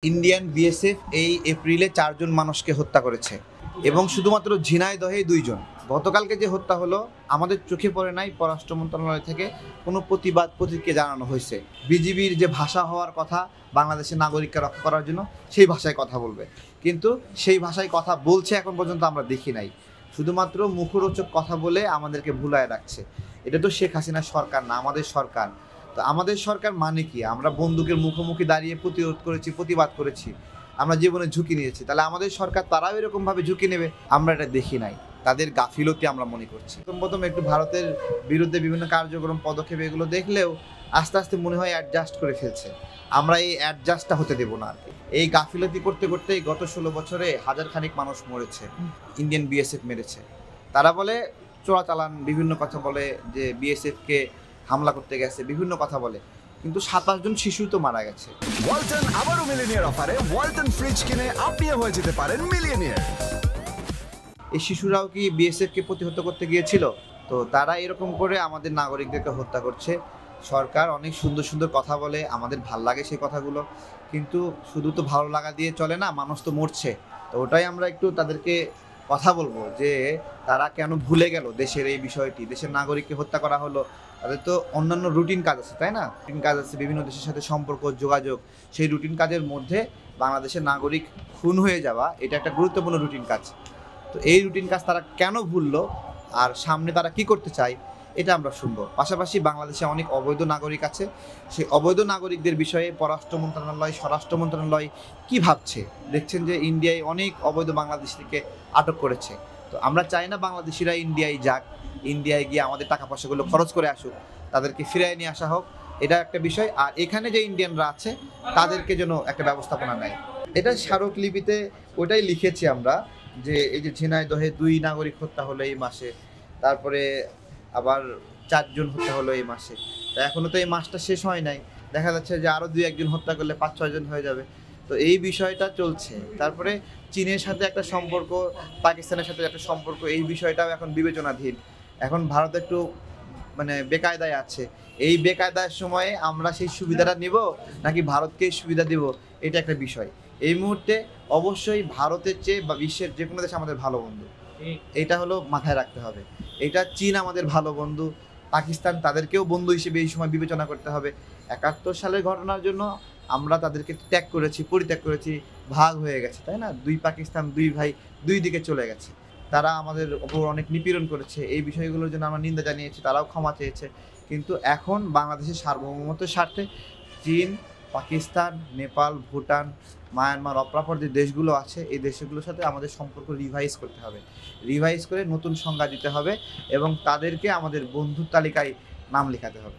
Indian BSF এই এপ্রিলে 4 জন মানুষকে হত্যা করেছে এবং শুধুমাত্র ঝিনাইদহে 2 জন। গতকালকে যে হত্যা হলো আমাদের চোখে পড়ে নাই, পররাষ্ট্র মন্ত্রণালয় থেকে কোনো প্রতিবাদ প্রতিক্রিয়া জানানো হয়েছে। বিজিবির যে ভাষা হওয়ার কথা বাংলাদেশের নাগরিককে রক্ষা করার জন্য, সেই ভাষায় কথা বলবে, কিন্তু সেই ভাষায় কথা বলছে এখন পর্যন্ত আমরা দেখি নাই। শুধুমাত্র মুখরোচক কথা বলে আমাদেরকে ভুলায় রাখছে। এটা তো শেখ হাসিনার সরকার না, আমাদের সরকার। তো আমাদের সরকার মানে কি? আমরা বন্দুকের মুখোমুখি দাঁড়িয়ে প্রতিরোধ করেছি, প্রতিবাদ করেছি, আমরা জীবনে ঝুঁকি নিয়েছি। তাহলে আমাদের সরকার তারাও এরকমভাবে ঝুঁকি নেবে? আমরা এটা দেখি নাই, তাদের গাফিলতি আমরা মনে করছি। প্রথম একটু ভারতের বিরুদ্ধে বিভিন্ন কার্যক্রম পদক্ষেপ এগুলো দেখলেও আস্তে আস্তে মনে হয় অ্যাডজাস্ট করে ফেলছে। আমরা এই অ্যাডজাস্টটা হতে দেবো না আর কি। এই গাফিলতি করতে করতেই গত 16 বছরে হাজার খানিক মানুষ মরেছে, ইন্ডিয়ান বিএসএফ মেরেছে। তারা বলে চোরাচালান, বিভিন্ন কথা বলে যে বিএসএফকে হামলা করতে গেছে, বিভিন্ন কথা বলে, কিন্তু 27 জন শিশু তো মারা গেছে। ওয়ালটন আবারও মিলিয়নিয়ার অফারে ওয়ালটন ফ্রিজ কিনে আপনিও হয়ে যেতে পারেন মিলিয়নিয়ার। এই শিশুরাও কি বিএসএফকে প্রতিহত করতে গিয়েছিল? তো তারা এরকম করে আমাদের নাগরিকদেরকে হত্যা করছে। সরকার অনেক সুন্দর সুন্দর কথা বলে, আমাদের ভাল লাগে সেই কথাগুলো, কিন্তু শুধু তো ভালো লাগা দিয়ে চলে না, মানুষ তো মরছে। তো ওটাই আমরা একটু তাদেরকে কথা বলবো যে তারা কেন ভুলে গেল দেশের এই বিষয়টি। দেশের নাগরিককে হত্যা করা হলো, তাদের তো অন্যান্য রুটিন কাজ আছে, তাই না? রুটিন কাজ আছে, বিভিন্ন দেশের সাথে সম্পর্ক, যোগাযোগ। সেই রুটিন কাজের মধ্যে বাংলাদেশের নাগরিক খুন হয়ে যাওয়া এটা একটা গুরুত্বপূর্ণ রুটিন কাজ। তো এই রুটিন কাজ তারা কেন ভুললো আর সামনে তারা কি করতে চায় এটা আমরা শুনবো। পাশাপাশি বাংলাদেশে অনেক অবৈধ নাগরিক আছে, সেই অবৈধ নাগরিকদের বিষয়ে পররাষ্ট্র মন্ত্রণালয়, স্বরাষ্ট্র মন্ত্রণালয় কি ভাবছে? দেখছেন যে ইন্ডিয়ায় অনেক অবৈধ বাংলাদেশিকে আটক করেছে। তো আমরা চাই না বাংলাদেশিরা ইন্ডিয়ায় যাক, ইন্ডিয়ায় গিয়ে আমাদের টাকা পয়সাগুলো খরচ করে আসুক, তাদেরকে ফিরিয়ে নিয়ে আসা হোক, এটা একটা বিষয়। আর এখানে যে ইন্ডিয়ানরা আছে তাদেরকে যেন একটা ব্যবস্থাপনা নেয়। এটা স্মারকলিপিতে ওটাই লিখেছি আমরা, যে এই যে ঝিনাইদহে 2 নাগরিক হত্যা হলো এই মাসে, তারপরে আবার 4 জন হত্যা হলো এই মাসে। তো এখনও তো এই মাসটা শেষ হয় নাই, দেখা যাচ্ছে যে আরও 2-1 জন হত্যা করলে 5-6 জন হয়ে যাবে। তো এই বিষয়টা চলছে। তারপরে চীনের সাথে একটা সম্পর্ক, পাকিস্তানের সাথে একটা সম্পর্ক, এই বিষয়টাও এখন বিবেচনাধীন। এখন ভারত একটু মানে বেকায়দায় আছে। এই বেকায়দার সময়ে আমরা সেই সুবিধাটা নিব নাকি ভারতকেই সুবিধা দিব, এটা একটা বিষয়। এই মুহূর্তে অবশ্যই ভারতের চেয়ে বা বিশ্বের যে কোনো দেশ আমাদের ভালো বন্ধু, এটা হলো মাথায় রাখতে হবে। এটা চীন আমাদের ভালো বন্ধু, পাকিস্তান তাদেরকেও বন্ধু হিসেবে এই সময় বিবেচনা করতে হবে। 71 সালের ঘটনার জন্য আমরা তাদেরকে ত্যাগ করেছি, পরিত্যাগ করেছি, ভাগ হয়ে গেছে, তাই না? 2 পাকিস্তান, 2 ভাই 2 দিকে চলে গেছে। তারা আমাদের ওপর অনেক নিপীড়ন করেছে, এই বিষয়গুলোর জন্য আমরা নিন্দা জানিয়েছি, তারাও ক্ষমা চেয়েছে। কিন্তু এখন বাংলাদেশের সার্বভৌমত্বের স্বার্থে চীন, পাকিস্তান, নেপাল, ভুটান, মায়ানমার, অপরাপর যে দেশগুলো আছে, এই দেশগুলোর সাথে আমাদের সম্পর্ক রিভাইজ করতে হবে। রিভাইজ করে নতুন সংজ্ঞা দিতে হবে এবং তাদেরকে আমাদের বন্ধুর তালিকায় নাম লেখাতে হবে।